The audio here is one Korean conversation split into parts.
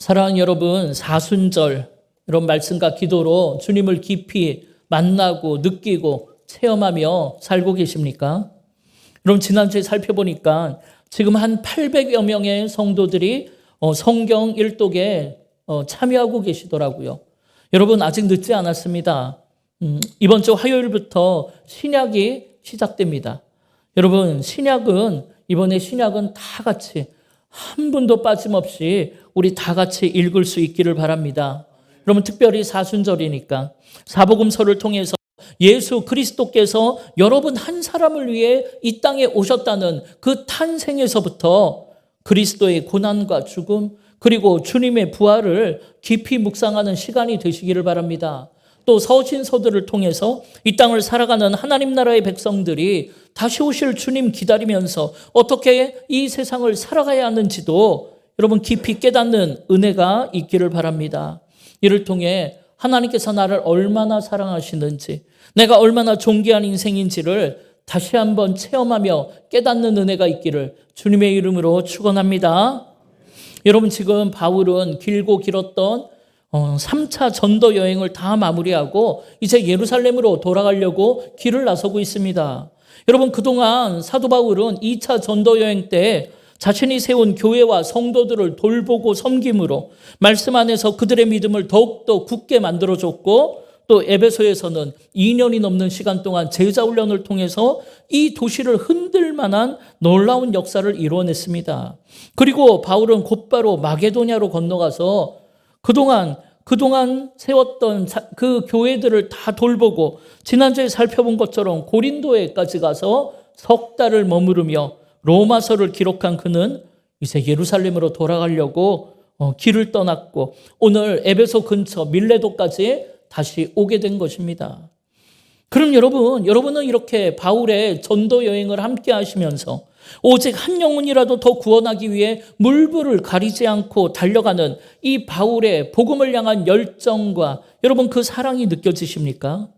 사랑하는 여러분, 사순절 이런 말씀과 기도로 주님을 깊이 만나고 느끼고 체험하며 살고 계십니까? 여러분, 지난주에 살펴보니까 지금 한 800여 명의 성도들이 성경 일독에 참여하고 계시더라고요. 여러분, 아직 늦지 않았습니다. 이번 주 화요일부터 신약이 시작됩니다. 여러분, 이번에 신약은 다 같이 한 분도 빠짐없이 우리 다 같이 읽을 수 있기를 바랍니다. 여러분, 특별히 사순절이니까 사복음서를 통해서 예수 그리스도께서 여러분 한 사람을 위해 이 땅에 오셨다는 그 탄생에서부터 그리스도의 고난과 죽음 그리고 주님의 부활을 깊이 묵상하는 시간이 되시기를 바랍니다. 또 서신서들을 통해서 이 땅을 살아가는 하나님 나라의 백성들이 다시 오실 주님 기다리면서 어떻게 이 세상을 살아가야 하는지도 여러분 깊이 깨닫는 은혜가 있기를 바랍니다. 이를 통해 하나님께서 나를 얼마나 사랑하시는지, 내가 얼마나 존귀한 인생인지를 다시 한번 체험하며 깨닫는 은혜가 있기를 주님의 이름으로 축원합니다. 여러분, 지금 바울은 길고 길었던 3차 전도 여행을 다 마무리하고 이제 예루살렘으로 돌아가려고 길을 나서고 있습니다. 여러분, 그동안 사도 바울은 2차 전도 여행 때 자신이 세운 교회와 성도들을 돌보고 섬김으로 말씀 안에서 그들의 믿음을 더욱더 굳게 만들어줬고, 또 에베소에서는 2년이 넘는 시간 동안 제자 훈련을 통해서 이 도시를 흔들 만한 놀라운 역사를 이루어냈습니다. 그리고 바울은 곧바로 마게도냐로 건너가서 그동안 세웠던 그 교회들을 다 돌보고 지난주에 살펴본 것처럼 고린도에까지 가서 석 달을 머무르며 로마서를 기록한 그는 이제 예루살렘으로 돌아가려고 길을 떠났고 오늘 에베소 근처 밀레도까지 다시 오게 된 것입니다. 그럼 여러분은 이렇게 바울의 전도 여행을 함께 하시면서 오직 한 영혼이라도 더 구원하기 위해 물불을 가리지 않고 달려가는 이 바울의 복음을 향한 열정과 여러분 그 사랑이 느껴지십니까?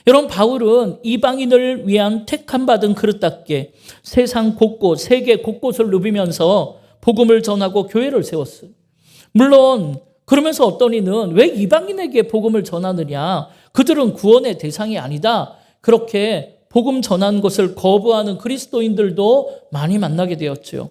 여러분, 바울은 이방인을 위한 택함 받은 그릇답게 세상 곳곳, 세계 곳곳을 누비면서 복음을 전하고 교회를 세웠어요. 물론 그러면서 어떤 이는 왜 이방인에게 복음을 전하느냐? 그들은 구원의 대상이 아니다. 그렇게 복음 전하는 것을 거부하는 그리스도인들도 많이 만나게 되었죠.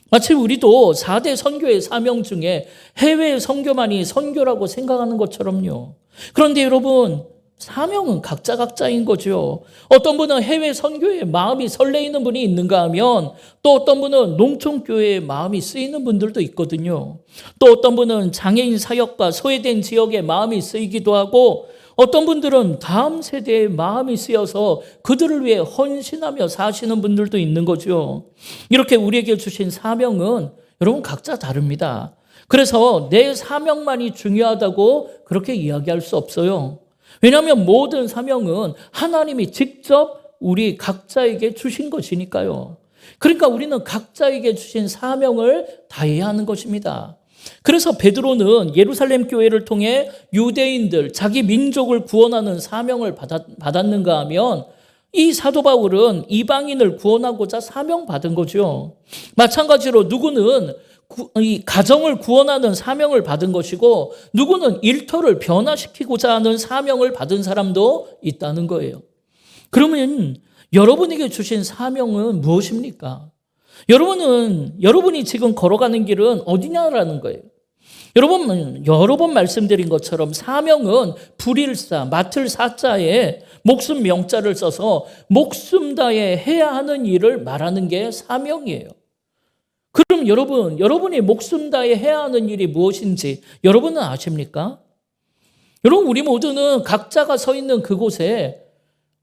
마치 우리도 4대 선교의 사명 중에 해외 선교만이 선교라고 생각하는 것처럼요. 그런데 여러분, 사명은 각자인 거죠. 어떤 분은 해외 선교에 마음이 설레이는 분이 있는가 하면 또 어떤 분은 농촌교회에 마음이 쓰이는 분들도 있거든요. 또 어떤 분은 장애인 사역과 소외된 지역에 마음이 쓰이기도 하고 어떤 분들은 다음 세대에 마음이 쓰여서 그들을 위해 헌신하며 사시는 분들도 있는 거죠. 이렇게 우리에게 주신 사명은 여러분 각자 다릅니다. 그래서 내 사명만이 중요하다고 그렇게 이야기할 수 없어요. 왜냐하면 모든 사명은 하나님이 직접 우리 각자에게 주신 것이니까요. 그러니까 우리는 각자에게 주신 사명을 다해야 하는 것입니다. 그래서 베드로는 예루살렘 교회를 통해 유대인들, 자기 민족을 구원하는 사명을 받았는가 하면 이 사도 바울은 이방인을 구원하고자 사명받은 거죠. 마찬가지로 누구는 이 가정을 구원하는 사명을 받은 것이고 누구는 일터를 변화시키고자 하는 사명을 받은 사람도 있다는 거예요. 그러면 여러분에게 주신 사명은 무엇입니까? 여러분이 지금 걸어가는 길은 어디냐라는 거예요. 여러분, 여러 번 말씀드린 것처럼 사명은 불일사, 맡을 사자에 목숨 명자를 써서 목숨 다해 해야 하는 일을 말하는 게 사명이에요. 그럼 여러분이 목숨 다해 해야 하는 일이 무엇인지 여러분은 아십니까? 여러분, 우리 모두는 각자가 서 있는 그곳에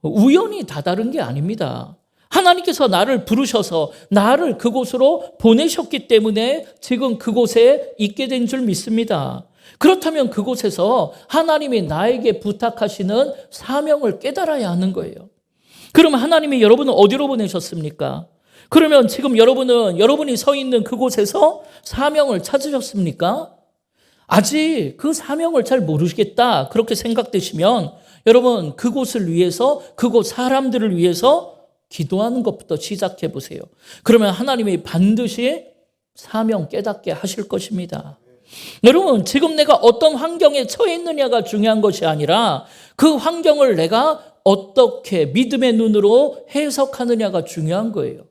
우연히 다다른 게 아닙니다. 하나님께서 나를 부르셔서 나를 그곳으로 보내셨기 때문에 지금 그곳에 있게 된 줄 믿습니다. 그렇다면 그곳에서 하나님이 나에게 부탁하시는 사명을 깨달아야 하는 거예요. 그럼 하나님이 여러분을 어디로 보내셨습니까? 그러면 지금 여러분이 서 있는 그곳에서 사명을 찾으셨습니까? 아직 그 사명을 잘 모르시겠다 그렇게 생각되시면 여러분 그곳을 위해서 그곳 사람들을 위해서 기도하는 것부터 시작해 보세요. 그러면 하나님이 반드시 사명 깨닫게 하실 것입니다. 여러분, 지금 내가 어떤 환경에 처해 있느냐가 중요한 것이 아니라 그 환경을 내가 어떻게 믿음의 눈으로 해석하느냐가 중요한 거예요.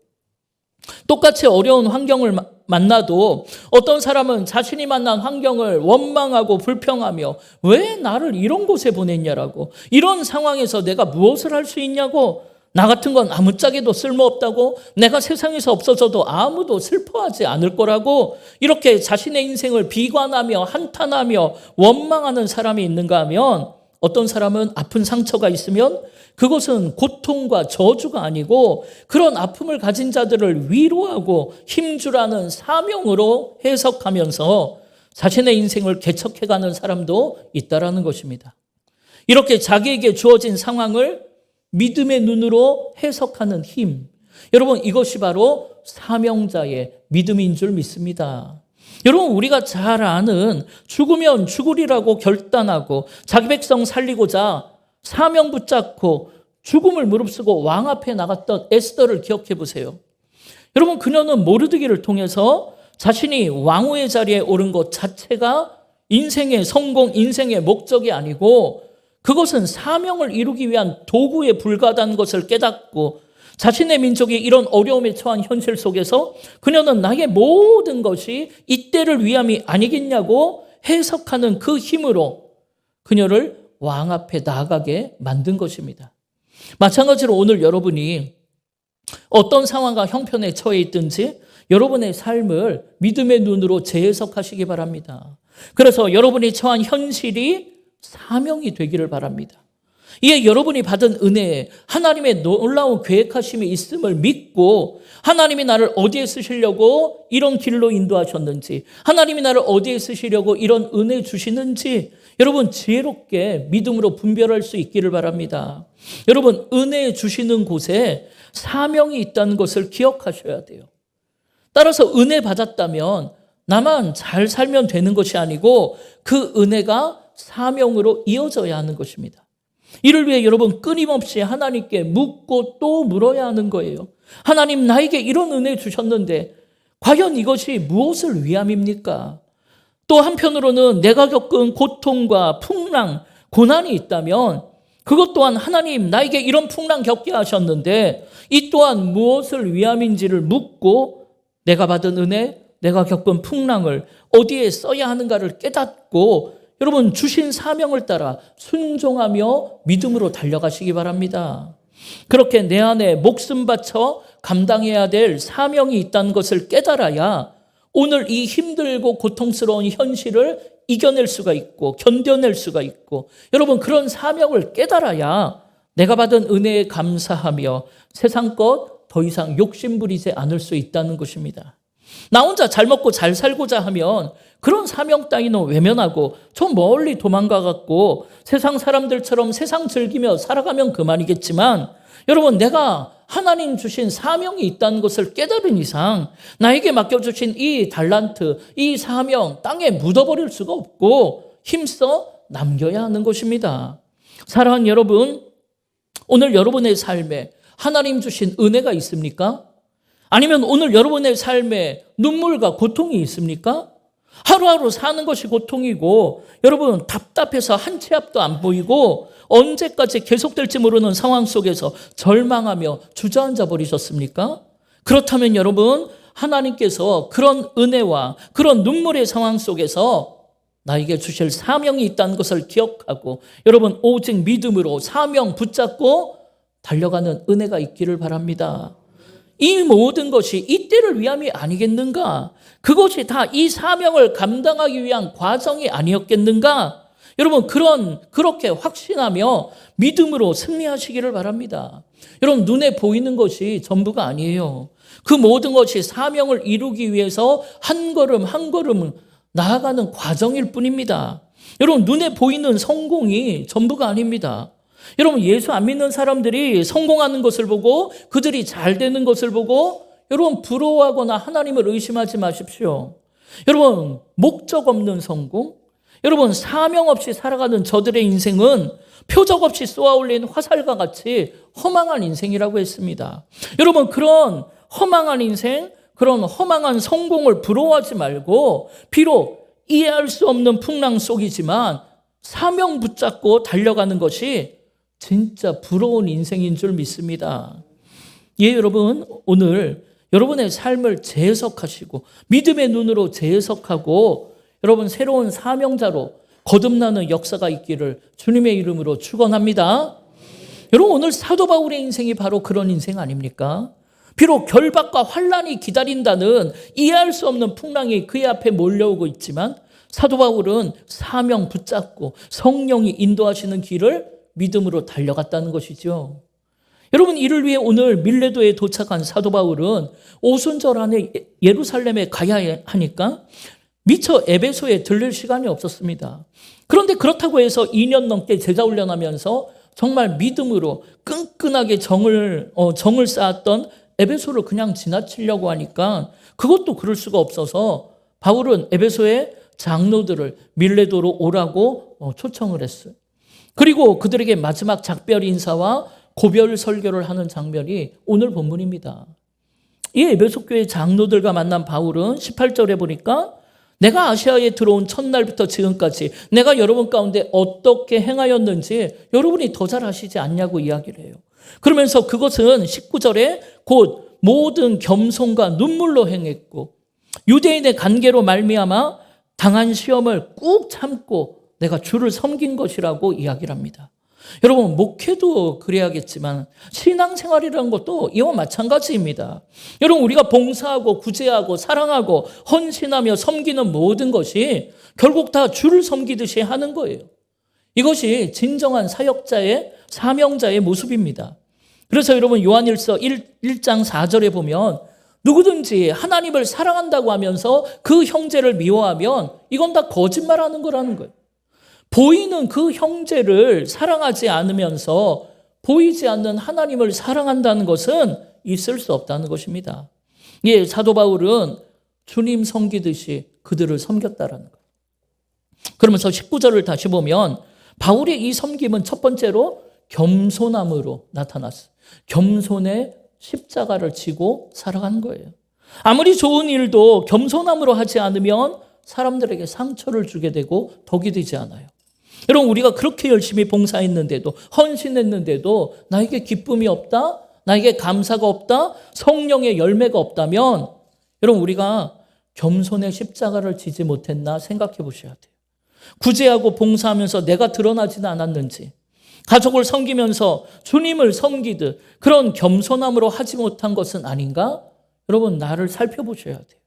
똑같이 어려운 환경을 만나도 어떤 사람은 자신이 만난 환경을 원망하고 불평하며 왜 나를 이런 곳에 보냈냐라고, 이런 상황에서 내가 무엇을 할 수 있냐고, 나 같은 건 아무짝에도 쓸모없다고, 내가 세상에서 없어져도 아무도 슬퍼하지 않을 거라고, 이렇게 자신의 인생을 비관하며 한탄하며 원망하는 사람이 있는가 하면, 어떤 사람은 아픈 상처가 있으면 그것은 고통과 저주가 아니고 그런 아픔을 가진 자들을 위로하고 힘주라는 사명으로 해석하면서 자신의 인생을 개척해가는 사람도 있다라는 것입니다. 이렇게 자기에게 주어진 상황을 믿음의 눈으로 해석하는 힘, 여러분, 이것이 바로 사명자의 믿음인 줄 믿습니다. 여러분, 우리가 잘 아는 죽으면 죽으리라고 결단하고 자기 백성 살리고자 사명 붙잡고 죽음을 무릅쓰고 왕 앞에 나갔던 에스더를 기억해 보세요. 여러분, 그녀는 모르드기를 통해서 자신이 왕후의 자리에 오른 것 자체가 인생의 성공, 인생의 목적이 아니고 그것은 사명을 이루기 위한 도구에 불과하다는 것을 깨닫고 자신의 민족이 이런 어려움에 처한 현실 속에서 그녀는 나의 모든 것이 이때를 위함이 아니겠냐고 해석하는 그 힘으로 그녀를 왕 앞에 나아가게 만든 것입니다. 마찬가지로 오늘 여러분이 어떤 상황과 형편에 처해 있든지 여러분의 삶을 믿음의 눈으로 재해석하시기 바랍니다. 그래서 여러분이 처한 현실이 사명이 되기를 바랍니다. 이에 여러분이 받은 은혜에 하나님의 놀라운 계획하심이 있음을 믿고 하나님이 나를 어디에 쓰시려고 이런 길로 인도하셨는지, 하나님이 나를 어디에 쓰시려고 이런 은혜 주시는지 여러분 지혜롭게 믿음으로 분별할 수 있기를 바랍니다. 여러분, 은혜 주시는 곳에 사명이 있다는 것을 기억하셔야 돼요. 따라서 은혜 받았다면 나만 잘 살면 되는 것이 아니고 그 은혜가 사명으로 이어져야 하는 것입니다. 이를 위해 여러분 끊임없이 하나님께 묻고 또 물어야 하는 거예요. 하나님, 나에게 이런 은혜 주셨는데 과연 이것이 무엇을 위함입니까? 또 한편으로는 내가 겪은 고통과 풍랑, 고난이 있다면 그것 또한 하나님, 나에게 이런 풍랑 겪게 하셨는데 이 또한 무엇을 위함인지를 묻고 내가 받은 은혜, 내가 겪은 풍랑을 어디에 써야 하는가를 깨닫고 여러분 주신 사명을 따라 순종하며 믿음으로 달려가시기 바랍니다. 그렇게 내 안에 목숨 바쳐 감당해야 될 사명이 있다는 것을 깨달아야 오늘 이 힘들고 고통스러운 현실을 이겨낼 수가 있고 견뎌낼 수가 있고, 여러분 그런 사명을 깨달아야 내가 받은 은혜에 감사하며 세상 것 더 이상 욕심 부리지 않을 수 있다는 것입니다. 나 혼자 잘 먹고 잘 살고자 하면 그런 사명 따위는 외면하고 저 멀리 도망가갖고 세상 사람들처럼 세상 즐기며 살아가면 그만이겠지만, 여러분 내가 하나님 주신 사명이 있다는 것을 깨달은 이상 나에게 맡겨주신 이 달란트, 이 사명 땅에 묻어버릴 수가 없고 힘써 남겨야 하는 것입니다. 사랑하는 여러분, 오늘 여러분의 삶에 하나님 주신 은혜가 있습니까? 아니면 오늘 여러분의 삶에 눈물과 고통이 있습니까? 하루하루 사는 것이 고통이고 여러분 답답해서 한 치 앞도 안 보이고 언제까지 계속될지 모르는 상황 속에서 절망하며 주저앉아 버리셨습니까? 그렇다면 여러분, 하나님께서 그런 은혜와 그런 눈물의 상황 속에서 나에게 주실 사명이 있다는 것을 기억하고 여러분 오직 믿음으로 사명 붙잡고 달려가는 은혜가 있기를 바랍니다. 이 모든 것이 이때를 위함이 아니겠는가? 그것이 다 이 사명을 감당하기 위한 과정이 아니었겠는가? 여러분 그렇게 확신하며 믿음으로 승리하시기를 바랍니다. 여러분 눈에 보이는 것이 전부가 아니에요. 그 모든 것이 사명을 이루기 위해서 한 걸음 한 걸음 나아가는 과정일 뿐입니다. 여러분 눈에 보이는 성공이 전부가 아닙니다. 여러분 예수 안 믿는 사람들이 성공하는 것을 보고 그들이 잘 되는 것을 보고 여러분 부러워하거나 하나님을 의심하지 마십시오. 여러분 목적 없는 성공, 여러분 사명 없이 살아가는 저들의 인생은 표적 없이 쏘아올린 화살과 같이 허망한 인생이라고 했습니다. 여러분 그런 허망한 인생, 그런 허망한 성공을 부러워하지 말고 비록 이해할 수 없는 풍랑 속이지만 사명 붙잡고 달려가는 것이 진짜 부러운 인생인 줄 믿습니다. 예, 여러분, 오늘 여러분의 삶을 재해석하시고 믿음의 눈으로 재해석하고 여러분 새로운 사명자로 거듭나는 역사가 있기를 주님의 이름으로 축원합니다. 여러분, 오늘 사도 바울의 인생이 바로 그런 인생 아닙니까? 비록 결박과 환난이 기다린다는 이해할 수 없는 풍랑이 그의 앞에 몰려오고 있지만 사도 바울은 사명 붙잡고 성령이 인도하시는 길을 믿음으로 달려갔다는 것이죠. 여러분, 이를 위해 오늘 밀레도에 도착한 사도 바울은 오순절 안에 예루살렘에 가야 하니까 미처 에베소에 들릴 시간이 없었습니다. 그런데 그렇다고 해서 2년 넘게 제자 훈련하면서 정말 믿음으로 끈끈하게 정을 쌓았던 에베소를 그냥 지나치려고 하니까 그것도 그럴 수가 없어서 바울은 에베소의 장로들을 밀레도로 오라고 초청을 했어요. 그리고 그들에게 마지막 작별 인사와 고별 설교를 하는 장면이 오늘 본문입니다. 이 에베소 교회 장로들과 만난 바울은 18절에 보니까 내가 아시아에 들어온 첫날부터 지금까지 내가 여러분 가운데 어떻게 행하였는지 여러분이 더 잘 아시지 않냐고 이야기를 해요. 그러면서 그것은 19절에 곧 모든 겸손과 눈물로 행했고 유대인의 관계로 말미암아 당한 시험을 꾹 참고 내가 주를 섬긴 것이라고 이야기를 합니다. 여러분, 목회도 그래야겠지만 신앙생활이라는 것도 이와 마찬가지입니다. 여러분, 우리가 봉사하고 구제하고 사랑하고 헌신하며 섬기는 모든 것이 결국 다 주를 섬기듯이 하는 거예요. 이것이 진정한 사역자의 사명자의 모습입니다. 그래서 여러분, 요한일서 1장 4절에 보면 누구든지 하나님을 사랑한다고 하면서 그 형제를 미워하면 이건 다 거짓말하는 거라는 거예요. 보이는 그 형제를 사랑하지 않으면서 보이지 않는 하나님을 사랑한다는 것은 있을 수 없다는 것입니다. 예, 사도 바울은 주님 섬기듯이 그들을 섬겼다라는 거예요. 그러면서 19절을 다시 보면 바울의 이 섬김은 첫 번째로 겸손함으로 나타났어요. 겸손의 십자가를 지고 살아간 거예요. 아무리 좋은 일도 겸손함으로 하지 않으면 사람들에게 상처를 주게 되고 덕이 되지 않아요. 여러분, 우리가 그렇게 열심히 봉사했는데도 헌신했는데도 나에게 기쁨이 없다, 나에게 감사가 없다, 성령의 열매가 없다면 여러분, 우리가 겸손의 십자가를 지지 못했나 생각해 보셔야 돼요. 구제하고 봉사하면서 내가 드러나지는 않았는지, 가족을 섬기면서 주님을 섬기듯 그런 겸손함으로 하지 못한 것은 아닌가? 여러분, 나를 살펴보셔야 돼요.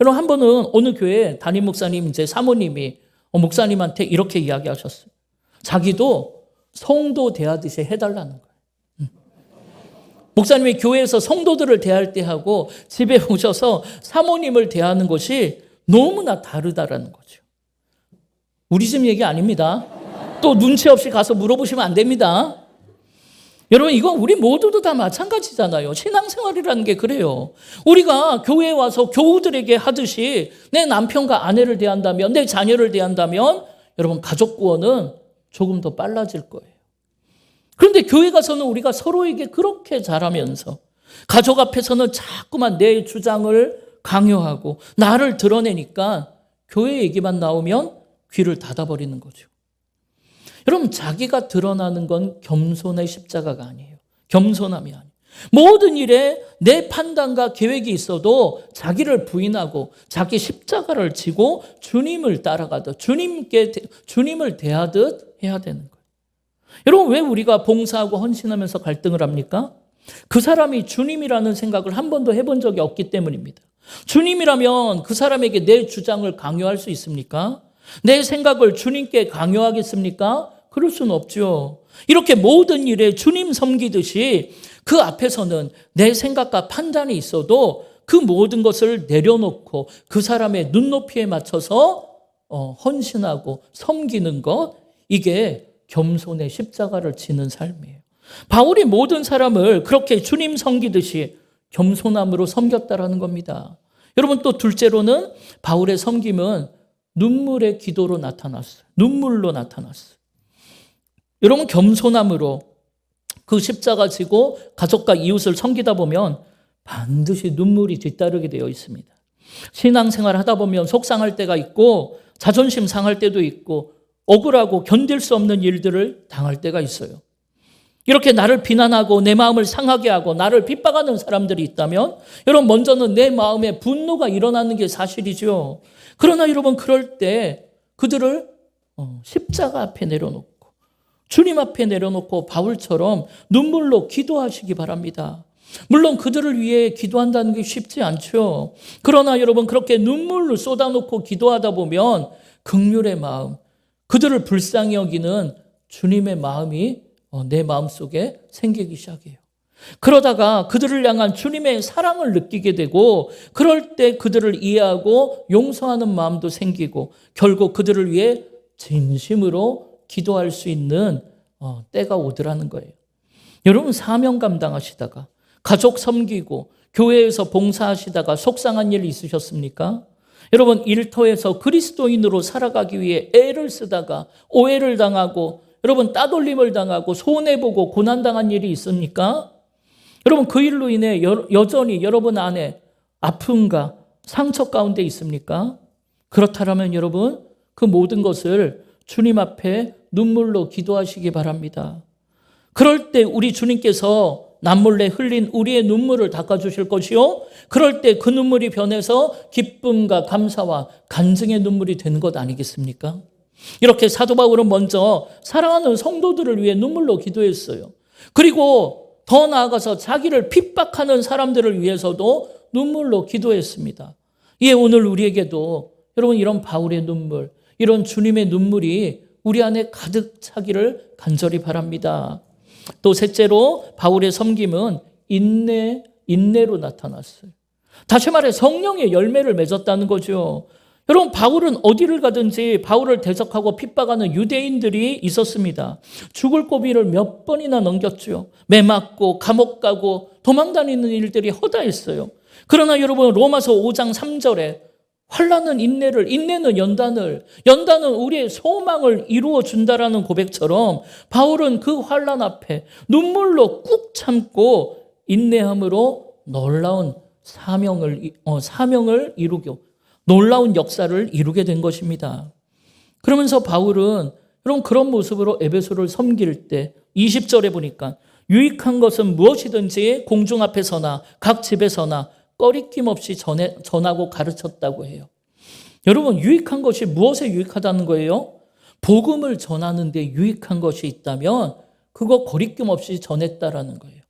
여러분, 한 번은 어느 교회 담임 목사님 이제 사모님이 목사님한테 이렇게 이야기하셨어요. 자기도 성도 대하듯이 해달라는 거예요. 목사님이 교회에서 성도들을 대할 때 하고 집에 오셔서 사모님을 대하는 것이 너무나 다르다라는 거죠. 우리 집 얘기 아닙니다. 또 눈치 없이 가서 물어보시면 안 됩니다. 여러분, 이건 우리 모두도 다 마찬가지잖아요. 신앙생활이라는 게 그래요. 우리가 교회에 와서 교우들에게 하듯이 내 남편과 아내를 대한다면, 내 자녀를 대한다면 여러분, 가족 구원은 조금 더 빨라질 거예요. 그런데 교회 가서는 우리가 서로에게 그렇게 잘하면서 가족 앞에서는 자꾸만 내 주장을 강요하고 나를 드러내니까 교회 얘기만 나오면 귀를 닫아버리는 거죠. 여러분, 자기가 드러나는 건 겸손의 십자가가 아니에요. 겸손함이 아니에요. 모든 일에 내 판단과 계획이 있어도 자기를 부인하고 자기 십자가를 지고 주님을 따라가듯 주님을 대하듯 해야 되는 거예요. 여러분, 왜 우리가 봉사하고 헌신하면서 갈등을 합니까? 그 사람이 주님이라는 생각을 한 번도 해본 적이 없기 때문입니다. 주님이라면 그 사람에게 내 주장을 강요할 수 있습니까? 내 생각을 주님께 강요하겠습니까? 그럴 수는 없죠. 이렇게 모든 일에 주님 섬기듯이 그 앞에서는 내 생각과 판단이 있어도 그 모든 것을 내려놓고 그 사람의 눈높이에 맞춰서 헌신하고 섬기는 것, 이게 겸손의 십자가를 지는 삶이에요. 바울이 모든 사람을 그렇게 주님 섬기듯이 겸손함으로 섬겼다라는 겁니다. 여러분, 또 둘째로는 바울의 섬김은 눈물의 기도로 나타났어요. 눈물로 나타났어요. 여러분, 겸손함으로 그 십자가 지고 가족과 이웃을 섬기다 보면 반드시 눈물이 뒤따르게 되어 있습니다. 신앙생활 하다 보면 속상할 때가 있고 자존심 상할 때도 있고 억울하고 견딜 수 없는 일들을 당할 때가 있어요. 이렇게 나를 비난하고 내 마음을 상하게 하고 나를 핍박하는 사람들이 있다면 여러분 먼저는 내 마음에 분노가 일어나는 게 사실이죠. 그러나 여러분 그럴 때 그들을 십자가 앞에 내려놓고 주님 앞에 내려놓고 바울처럼 눈물로 기도하시기 바랍니다. 물론 그들을 위해 기도한다는 게 쉽지 않죠. 그러나 여러분 그렇게 눈물을 쏟아놓고 기도하다 보면 긍휼의 마음, 그들을 불쌍히 여기는 주님의 마음이 내 마음속에 생기기 시작해요. 그러다가 그들을 향한 주님의 사랑을 느끼게 되고 그럴 때 그들을 이해하고 용서하는 마음도 생기고 결국 그들을 위해 진심으로 기도할 수 있는 때가 오더라는 거예요. 여러분 사명 감당하시다가 가족 섬기고 교회에서 봉사하시다가 속상한 일 있으셨습니까? 여러분 일터에서 그리스도인으로 살아가기 위해 애를 쓰다가 오해를 당하고 여러분 따돌림을 당하고 손해보고 고난당한 일이 있습니까? 여러분 그 일로 인해 여전히 여러분 안에 아픔과 상처 가운데 있습니까? 그렇다면 여러분 그 모든 것을 주님 앞에 눈물로 기도하시기 바랍니다. 그럴 때 우리 주님께서 남몰래 흘린 우리의 눈물을 닦아주실 것이요. 그럴 때 그 눈물이 변해서 기쁨과 감사와 간증의 눈물이 되는 것 아니겠습니까? 이렇게 사도 바울은 먼저 사랑하는 성도들을 위해 눈물로 기도했어요. 그리고 더 나아가서 자기를 핍박하는 사람들을 위해서도 눈물로 기도했습니다. 이에 오늘 우리에게도 여러분 이런 바울의 눈물, 이런 주님의 눈물이 우리 안에 가득 차기를 간절히 바랍니다. 또 셋째로 바울의 섬김은 인내로 나타났어요. 다시 말해 성령의 열매를 맺었다는 거죠. 여러분 바울은 어디를 가든지 바울을 대적하고 핍박하는 유대인들이 있었습니다. 죽을 고비를 몇 번이나 넘겼죠. 매 맞고 감옥 가고 도망다니는 일들이 허다했어요. 그러나 여러분 로마서 5장 3절에 환난은 인내는 연단은 우리의 소망을 이루어 준다라는 고백처럼 바울은 그 환난 앞에 눈물로 꾹 참고 인내함으로 놀라운 사명을 이루고 놀라운 역사를 이루게 된 것입니다. 그러면서 바울은 여러분 그런 모습으로 에베소를 섬길 때 20절에 보니까 유익한 것은 무엇이든지 공중 앞에서나 각 집에서나 꺼리낌 없이 전하고 가르쳤다고 해요. 여러분 유익한 것이 무엇에 유익하다는 거예요? 복음을 전하는 데 유익한 것이 있다면 그거 거리낌 없이 전했다라는 거예요.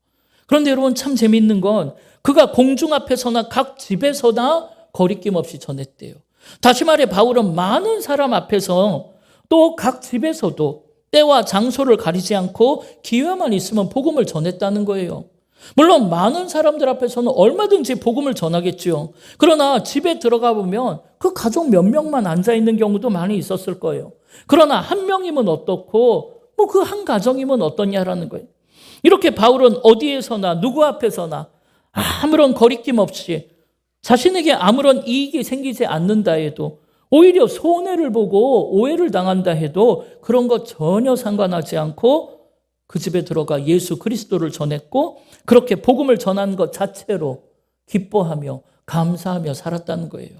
그런데 여러분 참 재미있는 건 그가 공중 앞에서나 각 집에서나 거리낌 없이 전했대요. 다시 말해 바울은 많은 사람 앞에서 또 각 집에서도 때와 장소를 가리지 않고 기회만 있으면 복음을 전했다는 거예요. 물론 많은 사람들 앞에서는 얼마든지 복음을 전하겠죠. 그러나 집에 들어가 보면 그 가족 몇 명만 앉아있는 경우도 많이 있었을 거예요. 그러나 한 명이면 어떻고 그 한 가정이면 어떠냐라는 거예요. 이렇게 바울은 어디에서나 누구 앞에서나 아무런 거리낌 없이 자신에게 아무런 이익이 생기지 않는다 해도 오히려 손해를 보고 오해를 당한다 해도 그런 것 전혀 상관하지 않고 그 집에 들어가 예수 그리스도를 전했고 그렇게 복음을 전한 것 자체로 기뻐하며 감사하며 살았다는 거예요.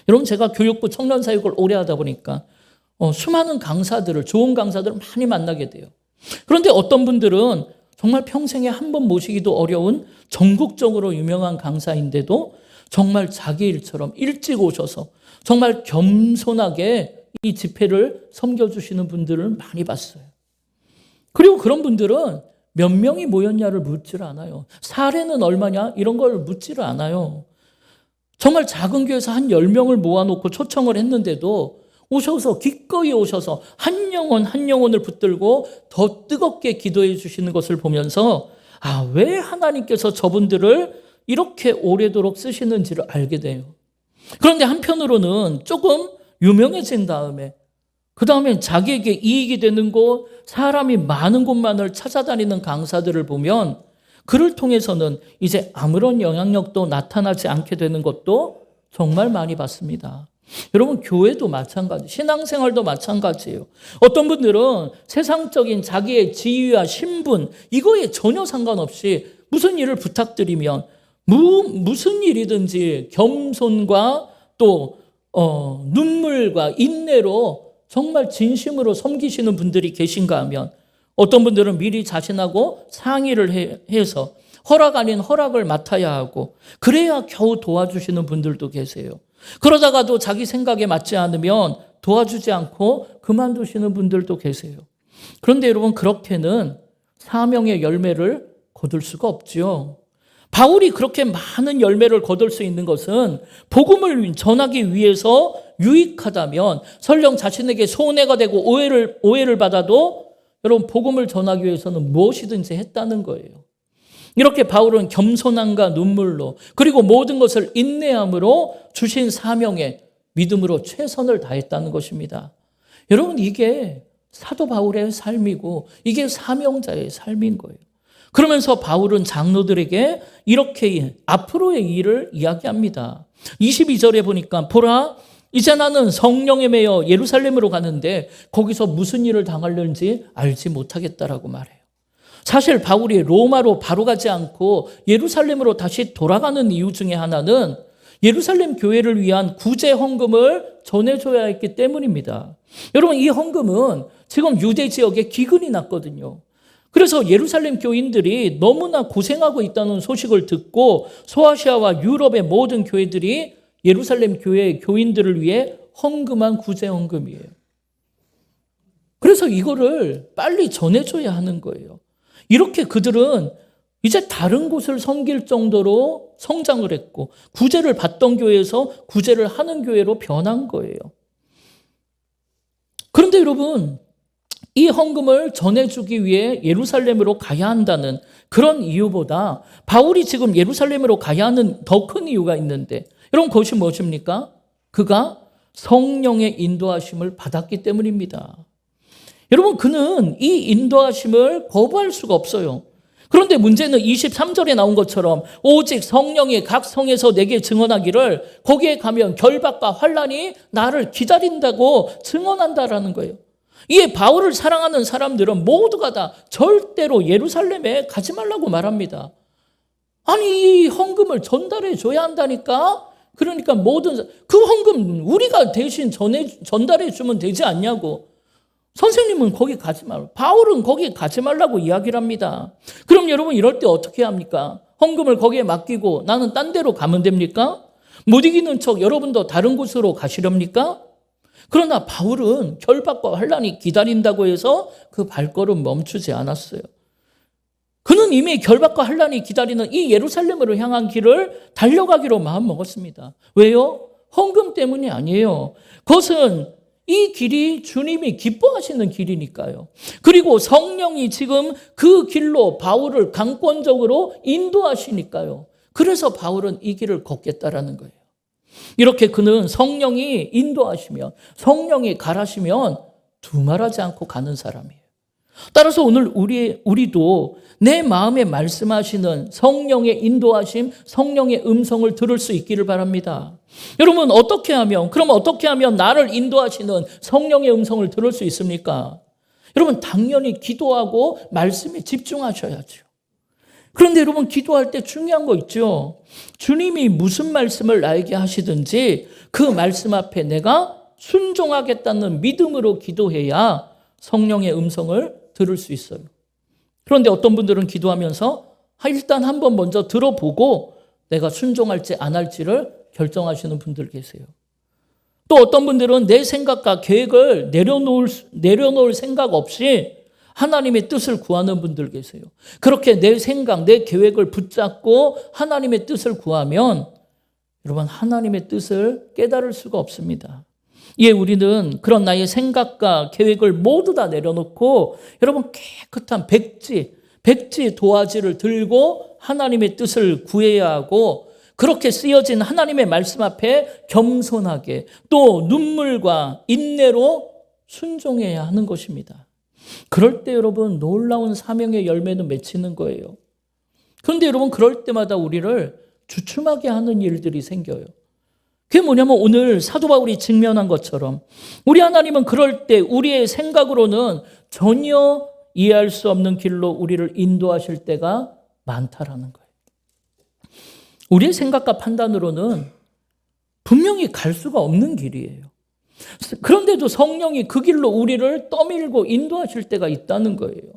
여러분 제가 교육부 청년사역을 오래 하다 보니까 수많은 강사들을 좋은 강사들을 많이 만나게 돼요. 그런데 어떤 분들은 정말 평생에 한 번 모시기도 어려운 전국적으로 유명한 강사인데도 정말 자기 일처럼 일찍 오셔서 정말 겸손하게 이 집회를 섬겨주시는 분들을 많이 봤어요. 그리고 그런 분들은 몇 명이 모였냐를 묻지를 않아요. 사례는 얼마냐 이런 걸 묻지를 않아요. 정말 작은 교회에서 한 10명을 모아놓고 초청을 했는데도 오셔서 기꺼이 오셔서 한 영혼을 붙들고 더 뜨겁게 기도해 주시는 것을 보면서 왜 하나님께서 저분들을 이렇게 오래도록 쓰시는지를 알게 돼요. 그런데 한편으로는 조금 유명해진 다음에 그 다음에 자기에게 이익이 되는 곳, 사람이 많은 곳만을 찾아다니는 강사들을 보면 그를 통해서는 이제 아무런 영향력도 나타나지 않게 되는 것도 정말 많이 봤습니다. 여러분 교회도 마찬가지, 신앙생활도 마찬가지예요. 어떤 분들은 세상적인 자기의 지위와 신분 이거에 전혀 상관없이 무슨 일을 부탁드리면 무슨 일이든지 겸손과 또 눈물과 인내로 정말 진심으로 섬기시는 분들이 계신가 하면, 어떤 분들은 미리 자신하고 상의를 해서 허락 아닌 허락을 맡아야 하고 그래야 겨우 도와주시는 분들도 계세요. 그러다가도 자기 생각에 맞지 않으면 도와주지 않고 그만두시는 분들도 계세요. 그런데 여러분, 그렇게는 사명의 열매를 거둘 수가 없죠. 바울이 그렇게 많은 열매를 거둘 수 있는 것은 복음을 전하기 위해서 유익하다면, 설령 자신에게 손해가 되고 오해를 받아도 여러분, 복음을 전하기 위해서는 무엇이든지 했다는 거예요. 이렇게 바울은 겸손함과 눈물로, 그리고 모든 것을 인내함으로 주신 사명에 믿음으로 최선을 다했다는 것입니다. 여러분, 이게 사도 바울의 삶이고 이게 사명자의 삶인 거예요. 그러면서 바울은 장로들에게 이렇게 앞으로의 일을 이야기합니다. 22절에 보니까, 보라, 이제 나는 성령에 매여 예루살렘으로 가는데 거기서 무슨 일을 당하려는지 알지 못하겠다라고 말해요. 사실 바울이 로마로 바로 가지 않고 예루살렘으로 다시 돌아가는 이유 중에 하나는 예루살렘 교회를 위한 구제 헌금을 전해줘야 했기 때문입니다. 여러분, 이 헌금은 지금 유대 지역에 기근이 났거든요. 그래서 예루살렘 교인들이 너무나 고생하고 있다는 소식을 듣고 소아시아와 유럽의 모든 교회들이 예루살렘 교회의 교인들을 위해 헌금한 구제 헌금이에요. 그래서 이거를 빨리 전해줘야 하는 거예요. 이렇게 그들은 이제 다른 곳을 섬길 정도로 성장을 했고 구제를 받던 교회에서 구제를 하는 교회로 변한 거예요. 그런데 여러분, 이 헌금을 전해주기 위해 예루살렘으로 가야 한다는 그런 이유보다 바울이 지금 예루살렘으로 가야 하는 더 큰 이유가 있는데, 여러분, 그것이 무엇입니까? 그가 성령의 인도하심을 받았기 때문입니다. 여러분, 그는 이 인도하심을 거부할 수가 없어요. 그런데 문제는 23절에 나온 것처럼 오직 성령이 각 성에서 내게 증언하기를 거기에 가면 결박과 환난이 나를 기다린다고 증언한다라는 거예요. 이에 바울을 사랑하는 사람들은 모두가 다 절대로 예루살렘에 가지 말라고 말합니다. 아니, 이 헌금을 전달해 줘야 한다니까? 그러니까 모든 그 헌금 우리가 대신 전달해 주면 되지 않냐고. 선생님은 거기 가지 말고, 바울은 거기 가지 말라고 이야기를 합니다. 그럼 여러분, 이럴 때 어떻게 합니까? 헌금을 거기에 맡기고 나는 딴 데로 가면 됩니까? 못 이기는 척 여러분도 다른 곳으로 가시렵니까? 그러나 바울은 결박과 환난이 기다린다고 해서 그 발걸음 멈추지 않았어요. 그는 이미 결박과 환난이 기다리는 이 예루살렘으로 향한 길을 달려가기로 마음먹었습니다. 왜요? 헌금 때문이 아니에요. 그것은 이 길이 주님이 기뻐하시는 길이니까요. 그리고 성령이 지금 그 길로 바울을 강권적으로 인도하시니까요. 그래서 바울은 이 길을 걷겠다라는 거예요. 이렇게 그는 성령이 인도하시면, 성령이 가라시면 두말하지 않고 가는 사람이에요. 따라서 오늘 우리도 내 마음에 말씀하시는 성령의 인도하심, 성령의 음성을 들을 수 있기를 바랍니다. 여러분, 어떻게 하면 나를 인도하시는 성령의 음성을 들을 수 있습니까? 여러분, 당연히 기도하고 말씀에 집중하셔야죠. 그런데 여러분, 기도할 때 중요한 거 있죠. 주님이 무슨 말씀을 나에게 하시든지 그 말씀 앞에 내가 순종하겠다는 믿음으로 기도해야 성령의 음성을 들을 수 있어요. 그런데 어떤 분들은 기도하면서 일단 한번 먼저 들어보고 내가 순종할지 안 할지를 결정하시는 분들 계세요. 또 어떤 분들은 내 생각과 계획을 내려놓을 생각 없이 하나님의 뜻을 구하는 분들 계세요. 그렇게 내 생각, 내 계획을 붙잡고 하나님의 뜻을 구하면 여러분, 하나님의 뜻을 깨달을 수가 없습니다. 이에 우리는 그런 나의 생각과 계획을 모두 다 내려놓고 여러분, 깨끗한 백지 도화지를 들고 하나님의 뜻을 구해야 하고, 그렇게 쓰여진 하나님의 말씀 앞에 겸손하게 또 눈물과 인내로 순종해야 하는 것입니다. 그럴 때 여러분, 놀라운 사명의 열매는 맺히는 거예요. 그런데 여러분, 그럴 때마다 우리를 주춤하게 하는 일들이 생겨요. 그게 뭐냐면 오늘 사도 바울이 직면한 것처럼 우리 하나님은 그럴 때 우리의 생각으로는 전혀 이해할 수 없는 길로 우리를 인도하실 때가 많다라는 거예요. 우리의 생각과 판단으로는 분명히 갈 수가 없는 길이에요. 그런데도 성령이 그 길로 우리를 떠밀고 인도하실 때가 있다는 거예요.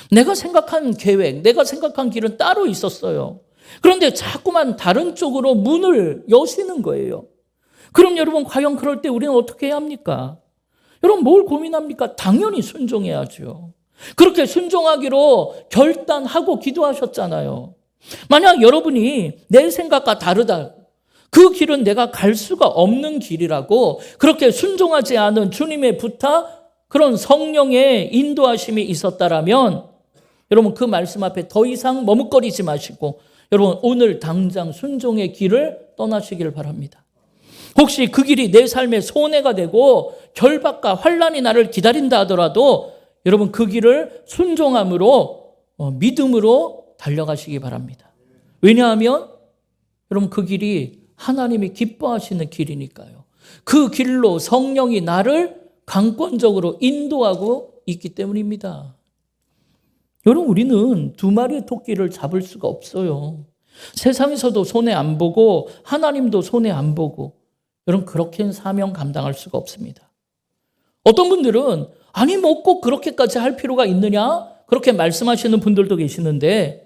내가 생각한 계획, 내가 생각한 길은 따로 있었어요. 그런데 자꾸만 다른 쪽으로 문을 여시는 거예요. 그럼 여러분, 과연 그럴 때 우리는 어떻게 해야 합니까? 여러분, 뭘 고민합니까? 당연히 순종해야죠. 그렇게 순종하기로 결단하고 기도하셨잖아요. 만약 여러분이 내 생각과 다르다, 그 길은 내가 갈 수가 없는 길이라고 그렇게 순종하지 않은 주님의 부탁, 그런 성령의 인도하심이 있었다라면 여러분, 그 말씀 앞에 더 이상 머뭇거리지 마시고 여러분, 오늘 당장 순종의 길을 떠나시길 바랍니다. 혹시 그 길이 내 삶의 손해가 되고 결박과 환난이 나를 기다린다 하더라도 여러분, 그 길을 순종함으로 믿음으로 달려가시기 바랍니다. 왜냐하면 여러분, 그 길이 하나님이 기뻐하시는 길이니까요. 그 길로 성령이 나를 강권적으로 인도하고 있기 때문입니다. 여러분, 우리는 두 마리의 토끼를 잡을 수가 없어요. 세상에서도 손해 안 보고 하나님도 손해 안 보고 여러분, 그렇게는 사명 감당할 수가 없습니다. 어떤 분들은 아니 뭐 꼭 그렇게까지 할 필요가 있느냐? 그렇게 말씀하시는 분들도 계시는데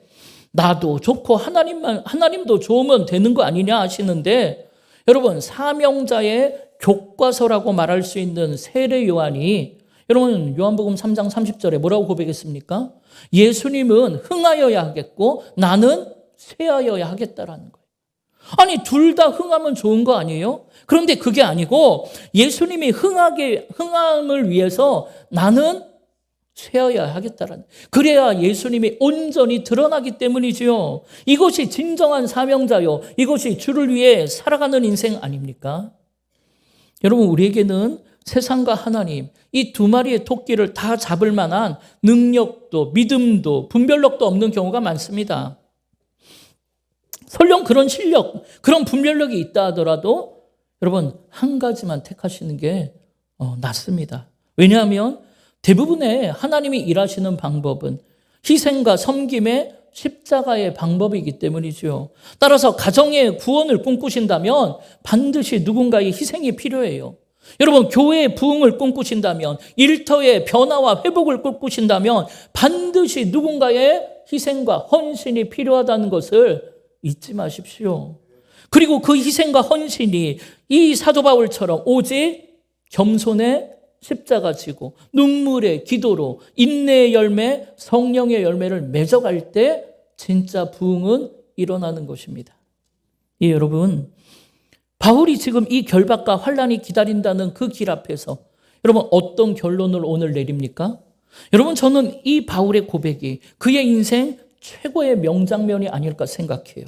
나도 좋고 하나님도 좋으면 되는 거 아니냐 하시는데 여러분, 사명자의 교과서라고 말할 수 있는 세례 요한이 여러분, 요한복음 3장 30절에 뭐라고 고백했습니까? 예수님은 흥하여야 하겠고 나는 쇠하여야 하겠다라는 거예요. 아니, 둘 다 흥하면 좋은 거 아니에요? 그런데 그게 아니고 예수님이 흥함을 위해서 나는 쇠하여야 하겠다라는, 그래야 예수님이 온전히 드러나기 때문이지요. 이것이 진정한 사명자요, 이것이 주를 위해 살아가는 인생 아닙니까? 여러분, 우리에게는 세상과 하나님, 이 두 마리의 토끼를 다 잡을 만한 능력도 믿음도 분별력도 없는 경우가 많습니다. 설령 그런 실력, 그런 분별력이 있다 하더라도 여러분, 한 가지만 택하시는 게 낫습니다. 왜냐하면 대부분의 하나님이 일하시는 방법은 희생과 섬김의 십자가의 방법이기 때문이죠. 따라서 가정의 구원을 꿈꾸신다면 반드시 누군가의 희생이 필요해요. 여러분, 교회의 부흥을 꿈꾸신다면, 일터의 변화와 회복을 꿈꾸신다면 반드시 누군가의 희생과 헌신이 필요하다는 것을 잊지 마십시오. 그리고 그 희생과 헌신이 이 사도 바울처럼 오직 겸손의 십자가 지고 눈물의 기도로 인내의 열매, 성령의 열매를 맺어갈 때 진짜 부흥은 일어나는 것입니다. 예, 여러분, 바울이 지금 이 결박과 환난이 기다린다는 그 길 앞에서 여러분, 어떤 결론을 오늘 내립니까? 여러분, 저는 이 바울의 고백이 그의 인생 최고의 명장면이 아닐까 생각해요.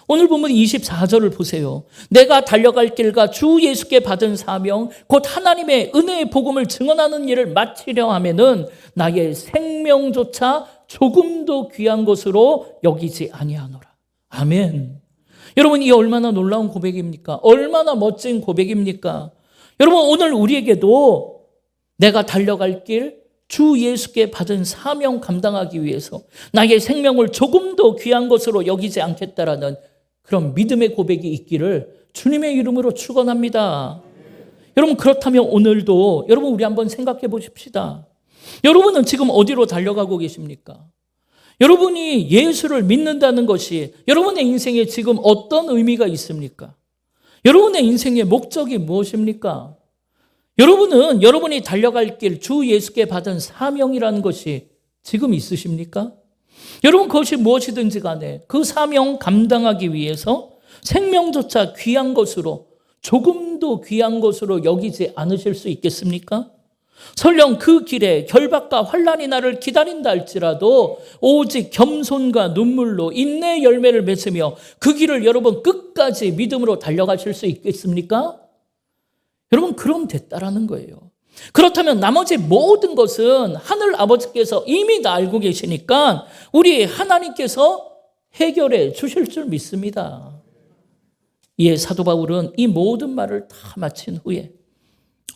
오늘 보면 24절을 보세요. 내가 달려갈 길과 주 예수께 받은 사명, 곧 하나님의 은혜의 복음을 증언하는 일을 마치려 하면은 나의 생명조차 조금도 귀한 것으로 여기지 아니하노라. 아멘. 여러분, 이 얼마나 놀라운 고백입니까? 얼마나 멋진 고백입니까? 여러분, 오늘 우리에게도 내가 달려갈 길, 주 예수께 받은 사명 감당하기 위해서 나의 생명을 조금도 귀한 것으로 여기지 않겠다라는 그런 믿음의 고백이 있기를 주님의 이름으로 축원합니다. 여러분, 그렇다면 오늘도 여러분, 우리 한번 생각해 보십시다. 여러분은 지금 어디로 달려가고 계십니까? 여러분이 예수를 믿는다는 것이 여러분의 인생에 지금 어떤 의미가 있습니까? 여러분의 인생의 목적이 무엇입니까? 여러분은 여러분이 달려갈 길, 주 예수께 받은 사명이라는 것이 지금 있으십니까? 여러분, 그것이 무엇이든지 간에 그 사명 감당하기 위해서 생명조차 귀한 것으로, 조금도 귀한 것으로 여기지 않으실 수 있겠습니까? 설령 그 길에 결박과 환난이 나를 기다린다 할지라도 오직 겸손과 눈물로 인내의 열매를 맺으며 그 길을 여러분 끝까지 믿음으로 달려가실 수 있겠습니까? 여러분, 그럼 됐다라는 거예요. 그렇다면 나머지 모든 것은 하늘 아버지께서 이미 다 알고 계시니까 우리 하나님께서 해결해 주실 줄 믿습니다. 이에 사도 바울은 이 모든 말을 다 마친 후에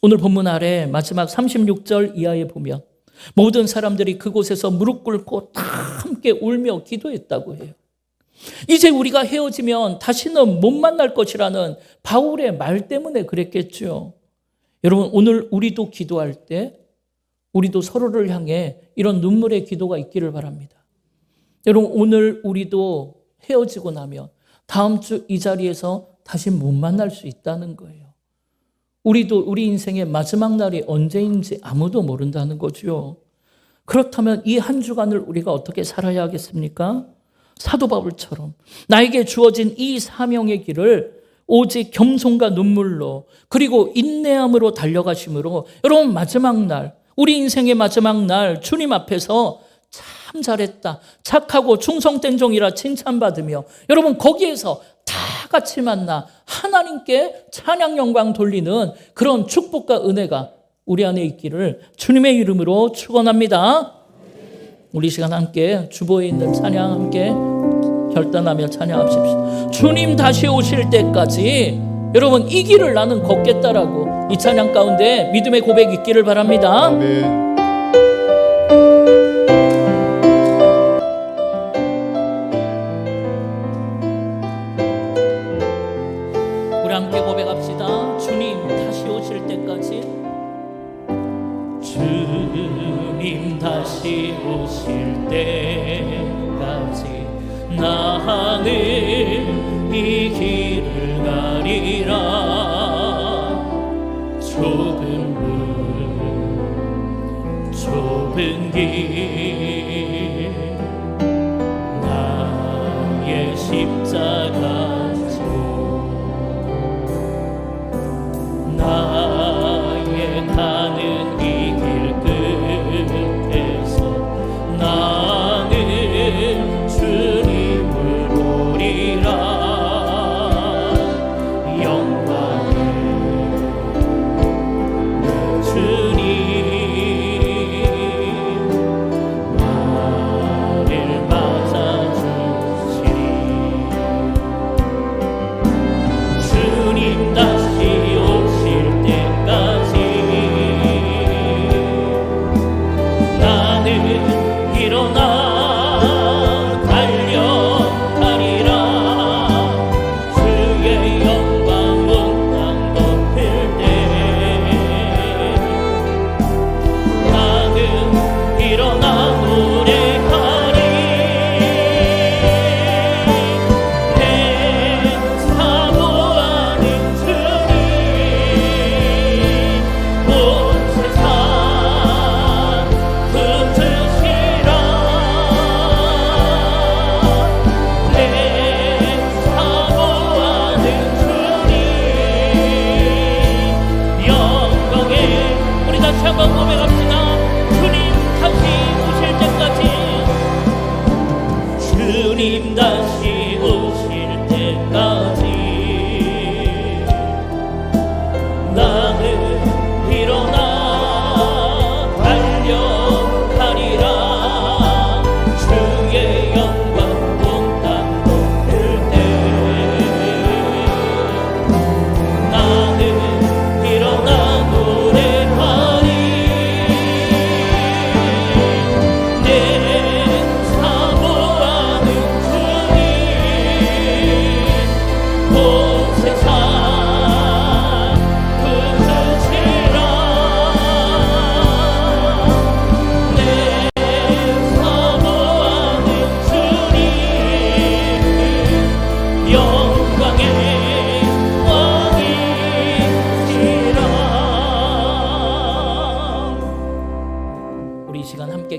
오늘 본문 아래 마지막 36절 이하에 보면 모든 사람들이 그곳에서 무릎 꿇고 다 함께 울며 기도했다고 해요. 이제 우리가 헤어지면 다시는 못 만날 것이라는 바울의 말 때문에 그랬겠죠. 여러분, 오늘 우리도 기도할 때 우리도 서로를 향해 이런 눈물의 기도가 있기를 바랍니다. 여러분, 오늘 우리도 헤어지고 나면 다음 주 이 자리에서 다시 못 만날 수 있다는 거예요. 우리도 우리 인생의 마지막 날이 언제인지 아무도 모른다는 거죠. 그렇다면 이 한 주간을 우리가 어떻게 살아야 하겠습니까? 사도 바울처럼 나에게 주어진 이 사명의 길을 오직 겸손과 눈물로 그리고 인내함으로 달려가심으로 여러분 마지막 날, 우리 인생의 마지막 날 주님 앞에서 참 잘했다, 착하고 충성된 종이라 칭찬받으며 여러분 거기에서 다 같이 만나 하나님께 찬양 영광 돌리는 그런 축복과 은혜가 우리 안에 있기를 주님의 이름으로 축원합니다. 우리 시간 함께 주보에 있는 찬양 함께 결단하며 찬양합시다. 주님 다시 오실 때까지 여러분 이 길을 나는 걷겠다라고 이 찬양 가운데 믿음의 고백 있기를 바랍니다. 아멘. 우리 함께 고백합시다. 주님 다시 오실 때까지, 주님 다시 오실 때까지 나는 이 길을 가리라. 좁은 문 좁은 길 나의 십자가 나의 가는 이 길 끝에서 나는 주님을 보리라. 영광의 주님 나를 맞아주시리. 주님 다시 일어나 달려가리라. 주의 영광 온 땅 덮을 때 나는 일어나 노래하리. 내 사모하는 주님 온 세상 한번 고백합시다. 주님 다시 오실 때까지, 주님 다시 오실 때까지 나는 일어나 달려가리라. 주의 영광 온 땅 덮을 때 나는 일어나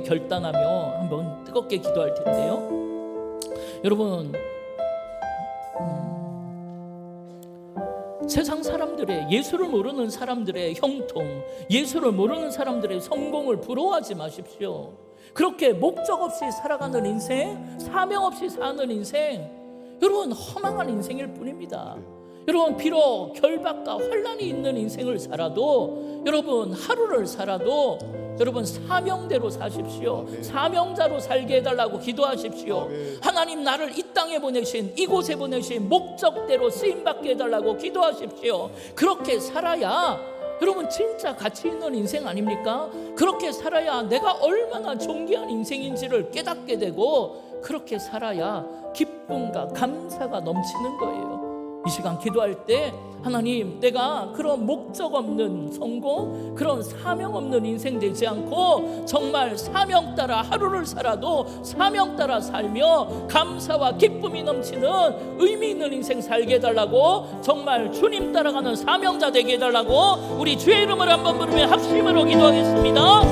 결단하며 한번 뜨겁게 기도할 텐데요. 여러분, 세상 사람들의, 예수를 모르는 사람들의 형통, 예수를 모르는 사람들의 성공을 부러워하지 마십시오. 그렇게 목적 없이 살아가는 인생, 사명 없이 사는 인생, 여러분 허망한 인생일 뿐입니다. 여러분 비록 결박과 환난이 있는 인생을 살아도, 여러분 하루를 살아도 여러분 사명대로 사십시오. 사명자로 살게 해달라고 기도하십시오. 하나님 나를 이 땅에 보내신, 이곳에 보내신 목적대로 쓰임받게 해달라고 기도하십시오. 그렇게 살아야 여러분 진짜 가치 있는 인생 아닙니까? 그렇게 살아야 내가 얼마나 존귀한 인생인지를 깨닫게 되고 그렇게 살아야 기쁨과 감사가 넘치는 거예요. 이 시간 기도할 때 하나님, 내가 그런 목적 없는 성공, 그런 사명 없는 인생 되지 않고 정말 사명 따라 하루를 살아도 사명 따라 살며 감사와 기쁨이 넘치는 의미 있는 인생 살게 해달라고, 정말 주님 따라가는 사명자 되게 해달라고 우리 주의 이름을 한번 부르며 합심으로 기도하겠습니다.